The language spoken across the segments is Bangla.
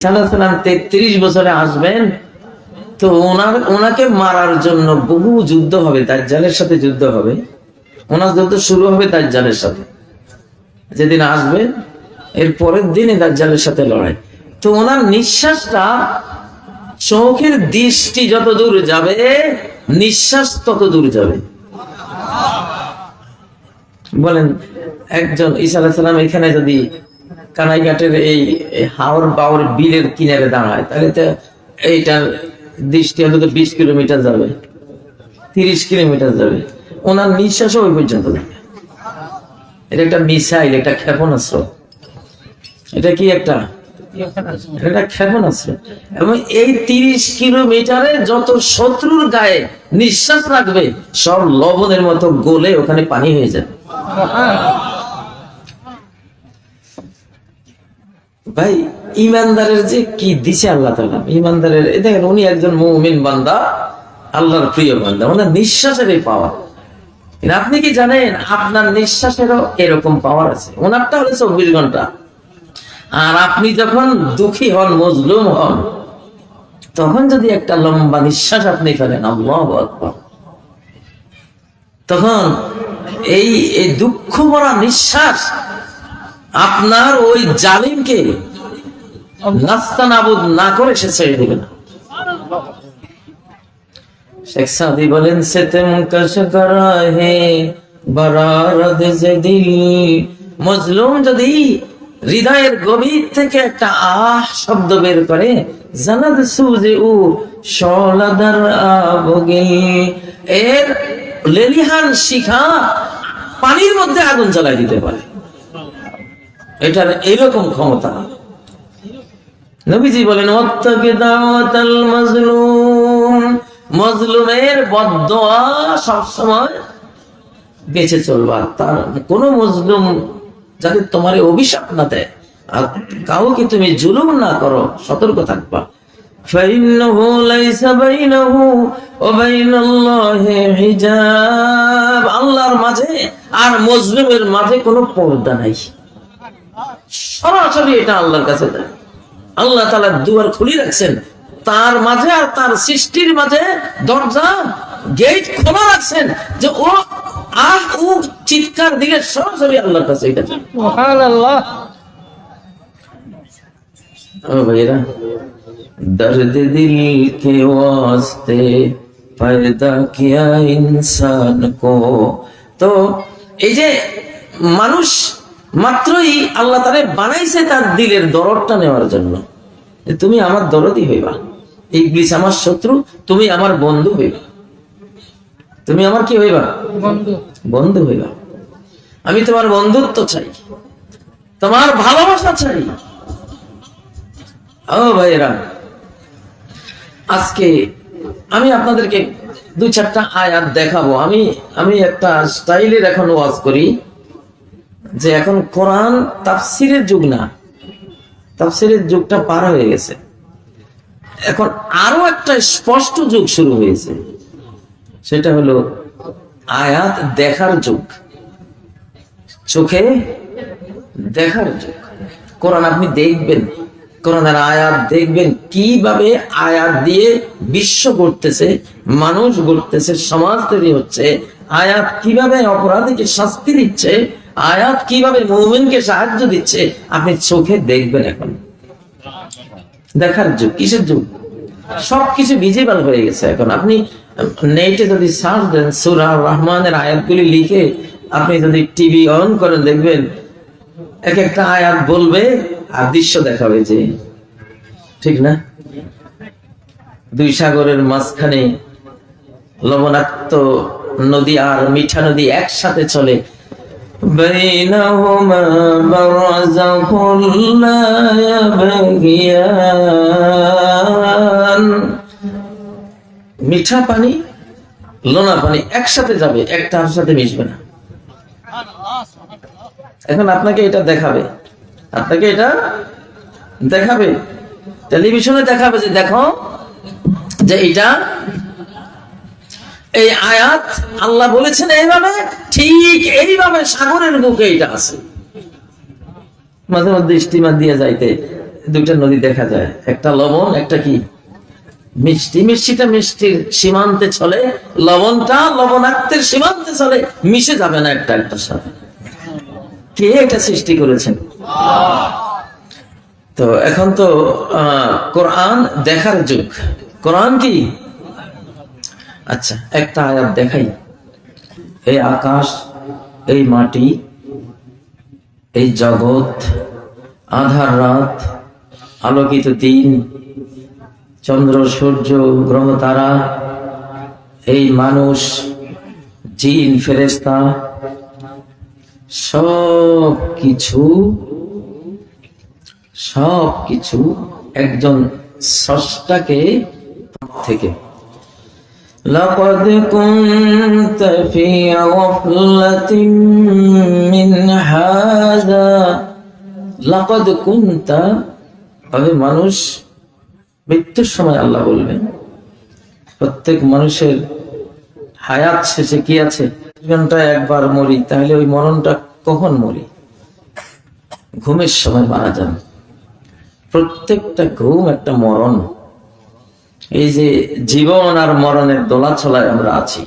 সাল্লাল্লাহু 33 বছরে আসবেন, তো ওনাকে মারার জন্য বহু যুদ্ধ হবে, দাজ্জালের সাথে যুদ্ধ হবে। ওনার যুদ্ধ শুরু হবে দাজ্জালের সাথে, যেদিন আসবেন এর পরের দিনে দাজ্জালের সাথে লড়াই। তো ওনার নিঃশ্বাসটা, চোখের দৃষ্টি যত দূর যাবে নিঃশ্বাস তত দূর যাবে। বলেন, একজন ঈসা আলাইহিস সালাম এখানে যদি কানাইঘাটের এই হাওর বাওর বিলের কিনারে দাঁড়ায়, তাহলে তো এইটার দৃষ্টি অন্তত 20 কিলোমিটার যাবে, 30 কিলোমিটার যাবে। ওনার নিঃশ্বাসও ওই পর্যন্ত যাবে। এটা একটা মিসাইল, একটা ক্ষেপণাস্ত্র। এটা কি একটা ক্ষেপণাস্ত্র। এবং এই 30 কিলোমিটারে যত শত্রুর গায়ে নিঃশ্বাস রাখবে সব লবণের মতো গলে ওখানে পানি হয়ে যাবে। ভাই, ইমানদারের যে কি দিছে আল্লাহ তাআলা, ইমানদারের দেখেন, উনি একজন মুমিন বান্দা, আল্লাহর প্রিয় বান্দা, ওনার নিঃশ্বাসের এই পাওয়ার। আপনি কি জানেন আপনার নিঃশ্বাসেরও এরকম পাওয়ার আছে? ওনারটা হলো 24 ঘন্টা। আর আপনি যখন দুঃখী হন, মজলুম হন, তখন যদি একটা লম্বা নিঃশ্বাস আপনি ফেলেন, আল্লাহু আকবার, তখন এই দুঃখ ভরা নিঃশ্বাস আপনার ওই জালিমকে নাস্তানাবুদ না করে সে ছেড়ে দিবে না। শেখ সাদি বলেন, সিতম কশ করা হে বরারদ জে দিল। মজলুম যদি হৃদয়ের গভীর থেকে একটা আহ শব্দ বের করে, জানাদ সুজে উ শলাদার আবগিল, এর লেলিহান শিখা পানির মধ্যে আগুন জ্বালাই দিতে পারে। এটার এইরকম ক্ষমতা। নবীজি বলেন, ওয়াত্তাকি দাওয়াতাল মাজলুম, মজলুমের বদদোয়া সবসময় বেঁচে চলবা। তার কোন মজলুম যাতে তোমার অভিশাপ না দেয়, আর কাউকে তুমি জুলুম না করো, সতর্ক থাকবা। ফাইন্নাহু লাইসা বাইনাহু ওয়া বাইনাল্লাহি হিজাব, আল্লাহর মাঝে আর মজলুমের মাঝে কোনো পর্দা নাই। সরাসরি এটা আল্লাহর কাছে যায়। আল্লাহ তাআলা দুয়ার খুলে রাখছেন, তার মাঝে আর তার সৃষ্টির মাঝে দরজা, গেট খোলা রাখছেন, যে ও আহ ও চিৎকার দিলে সরাসরি আল্লাহর কাছে এটা যায়। সুবহানাল্লাহ। ও ভাইরা, দর্দ দিল কে ওয়াস্তে পয়দা কিয়া ইনসান কো। তো এই যে মানুষ মাত্রই আল্লাহ তাআলা বানাইছে তার দিলের দরদটা নেওয়ার জন্য, তুমি আমার দরদি হইবা, ইবলিস আমার শত্রু, তুমি আমার বন্ধু হইবা। তুমি আমার কি হইবা? বন্ধু হইবা। আমি তোমার বন্ধুত্ব চাই, তোমার ভালোবাসা চাই। ও ভাইরা, আজকে আমি আপনাদেরকে 2-4টা আয়াত দেখাবো। আমি একটা স্টাইলের এখন ওয়াজ করি, যে এখন কোরআন তাফসিরের যুগ না, তাফসিরের যুগটা পার হয়ে গেছে। এখন আরো একটা স্পষ্ট যুগ শুরু হয়েছে, সেটা হলো আয়াত দেখার যুগ, চোখে দেখার যুগ। কোরআন আপনি দেখবেন, কোরআনের আয়াত দেখবেন, কিভাবে আয়াত দিয়ে বিশ্ব গড়তেছে, মানুষ গড়তেছে, সমাজ তৈরি হচ্ছে। আয়াত কিভাবে অপরাধীকে শাস্তি দিচ্ছে, আয়াত কিভাবে মুমিনকে সাহায্য দিচ্ছে, আপনি চোখে দেখবেন। এখন দেখার যুগ। কিসের যুগ? সবকিছু ভিজিবল হয়ে গেছে। এখন আপনি নেটে যদি সার্চ দেন, সূরা রহমানের আয়াতগুলি লিখে আপনি যদি টিভি অন করেন, দেখবেন এক একটা আয়াত বলবে আর দৃশ্য দেখাবে, যে ঠিক না, 2 সাগরের মাঝখানে লবণাক্ত নদী আর মিঠা নদী একসাথে চলে, বাইনাহুমা বারযাখুন লা ইয়াবগিয়ান, মিঠা পানি লোনা পানি একসাথে যাবে, একটার সাথে মিশবে না। এখন আপনাকে এটা দেখাবে, আপনাকে এটা দেখাবে, টেলিভিশনে দেখাবে, যে দেখো, যে এটা এই আয়াত আল্লাহ বলেছেন এইভাবে, ঠিক এইভাবে সাগরের বুকে এটা আছে। মাঝে মধ্যে স্টিমার দিয়ে যাইতে দুইটা নদী দেখা যায়, একটা লবণ একটা কি মিষ্টি। মিষ্টিটা মিষ্টির সীমান্তে চলে, লবণটা লবণাক্তের সীমান্তে চলে, মিশে যাবে না একটা একটার সাথে। কে এটা সৃষ্টি করেছেন? তো এখন তো কোরআন দেখার যুগ। কোরআন কি? আচ্ছা একটা আয়াত দেখাই। এই আকাশ, এই মাটি, এই জগৎ, আধার রাত, আলোকিত দিন, চন্দ্র সূর্য গ্রহ তারা, এই মানুষ, জিন ফেরেশতা, সব কিছু একজন স্রষ্টাকে থেকে। লাকাদ কুনতা ফি গাফলাতিন মিন হাযা, লাকাদ কুনতা, তবে মানুষ মৃত্যুর সময় আল্লাহ বলবেন, প্রত্যেক মানুষের হায়াত শেষে কি আছে? ঘন্টায় একবার মরি, তাহলে ওই মরণটা কখন মরি? ঘুমের সময় মারা যান। প্রত্যেকটা ঘুম একটা মরণ। এই যে জীবন আর মরণের দোলাচলায় আমরা আছি।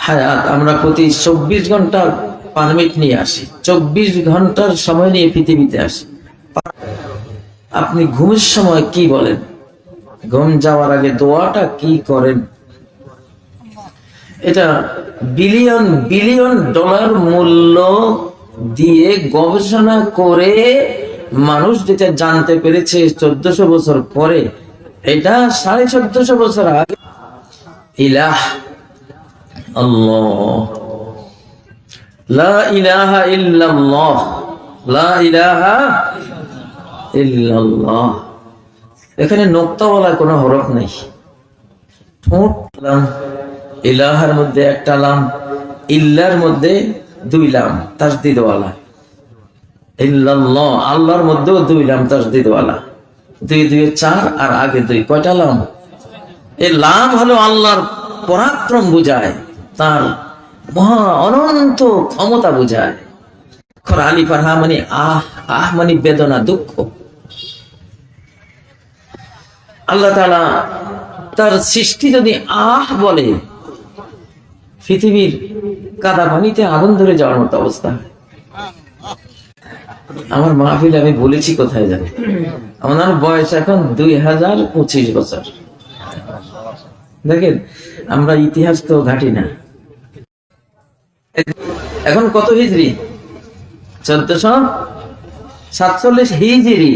হায়াত আমরা প্রতি 24 ঘন্টার পারমিট নিয়ে আসি, 24 ঘন্টার সময় নিয়ে পৃথিবীতে আসি। আপনি ঘুমের সময় কি বলেন? ঘুম যাওয়ার আগে দোয়াটা কি করেন? এটা বিলিয়ন বিলিয়ন ডলার মূল্য দিয়ে গবেষণা করে মানুষ যেটা জানতে পেরেছে 1400 বছর পরে, এটা 1450 বছর আগে। ইলাহ আল্লাহ, লা ইলাহা ইল্লাল্লাহ, লা ইলাহা ইল্লাল্লাহ। এখানে নোক্তাওয়ালা কোনো হরফ নেই। ঠোঁট লাম, ইলাহার মধ্যে একটা লাম, ইল্লার মধ্যে 2 লাম তাসদীদওয়ালা। ইল্লাল্লাহ, আল্লাহর মধ্যেও 2 লাম তাসদীদওয়ালা। 2 2 4 আর আগে 2, কয়টা লাম? এই লাম হলো আল্লাহর পরাক্রম বুঝায়, তার মহা অনন্ত ক্ষমতা বুঝায়। আলিফ আর হা মানে আহ মানে বেদনা, দুঃখ। আল্লাহ তাআলা তার সৃষ্টি যদি আহ বলে, পৃথিবীর কাদা পানিতে আগুন ধরে যাওয়ার মতো অবস্থা। আমার মাহফিল আমি বলেছি কোথায় জানি, আমার বয়স এখন 2025 বছর। দেখেন আমরা ইতিহাস তো ঘাটি না। এখন কত হিজরি? 1447 হিজরি।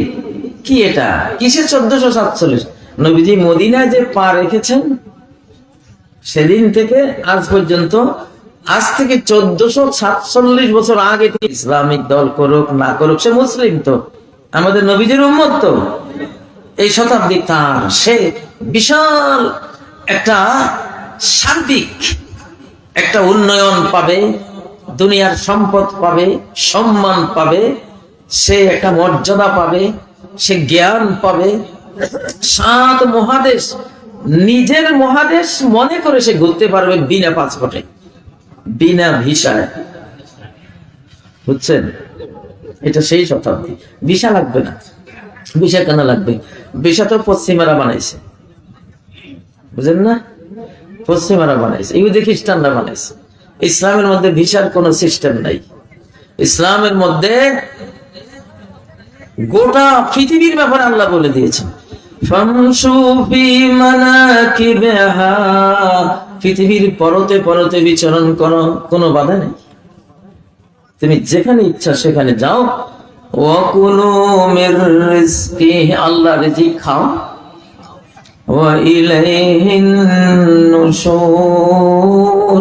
কি এটা? কিসের 1447? নবীজি মদিনায় যে পা রেখেছেন সেদিন থেকে আজ পর্যন্ত, আজ থেকে 1447 বছর আগে ইসলামিক দল করুক না করুক, সে মুসলিম তো, আমাদের নবীজির উম্মত তো। এই শতাব্দী তার, সে বিশাল একটা সার্বিক একটা উন্নয়ন পাবে, দুনিয়ার সম্পদ পাবে, সম্মান পাবে, সে একটা মর্যাদা পাবে, সে জ্ঞান পাবে। 7 মহাদেশ, নিজের মহাদেশ মনে করে সে ঘুরতে পারবে বিনা পাসপোর্টে, বিনা ভিসায়। বুঝছেন? এটা সেই শতাব্দী। ভিসা লাগবে না। ভিসা কেন লাগবে? ভিসা তো পশ্চিমারা বানাইছে, বুঝেন না? পশ্চিমারা বানাইছে, ইহুদি খ্রিস্টানরা বানাইছে। ইসলামের মধ্যে ভিসার কোন সিস্টেম নাই। ইসলামের মধ্যে গোটা পৃথিবীর ব্যাপারে আল্লাহ বলে দিয়েছেন, পৃথিবীর পরতে পরতে বিচরণ করো, কোনো বাধা নেই। তুমি যেখানে ইচ্ছা সেখানে যাও। ওয়াকুলু মির রিজকি, আল্লাহর রিজিক খাও। ওয়া ইলাইহিন নুশুর,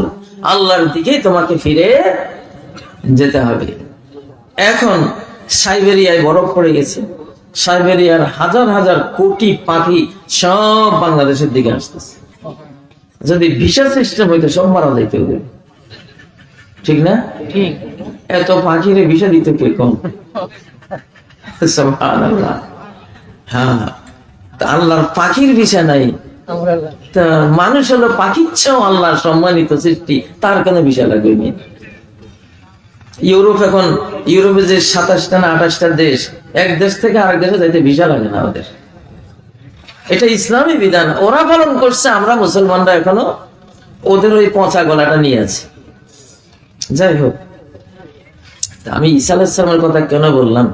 আল্লাহর দিকে তোমাকে ফিরে যেতে হবে। এখন সাইবেরিয়ায় বরফ পড়ে গেছে, সাইবেরিয়ার হাজার হাজার কোটি পাখি সব বাংলাদেশের দিকে আসতেছে। যদি ভিসা সিস্টেম হইতো সব মারা যাইতে হবে, ঠিক না? ঠিক। এত পাখিরে ভিসা দিত কে কম? সুবহানাল্লাহ। হ্যাঁ, আল্লাহর পাখির ভিসা নাই, তা মানুষ হলো পাখির চেয়েও আল্লাহর সম্মানিত সৃষ্টি, তার কেন ভিসা লাগবে? ইউরোপ এখন, ইউরোপে যে 27টা না 28টা দেশ, এক দেশ থেকে আরেক দেশে যাইতে ভিসা লাগে না ওদের। এটা ইসলামী বিধান, ওরা পালন করছে, আমরা মুসলমানরা এখনো ওদের ওই পচা গলাটা নিয়ে আছি। যাই হোক, আমি ঈসা আলাইহিস সালামের কথা কেন বললাম,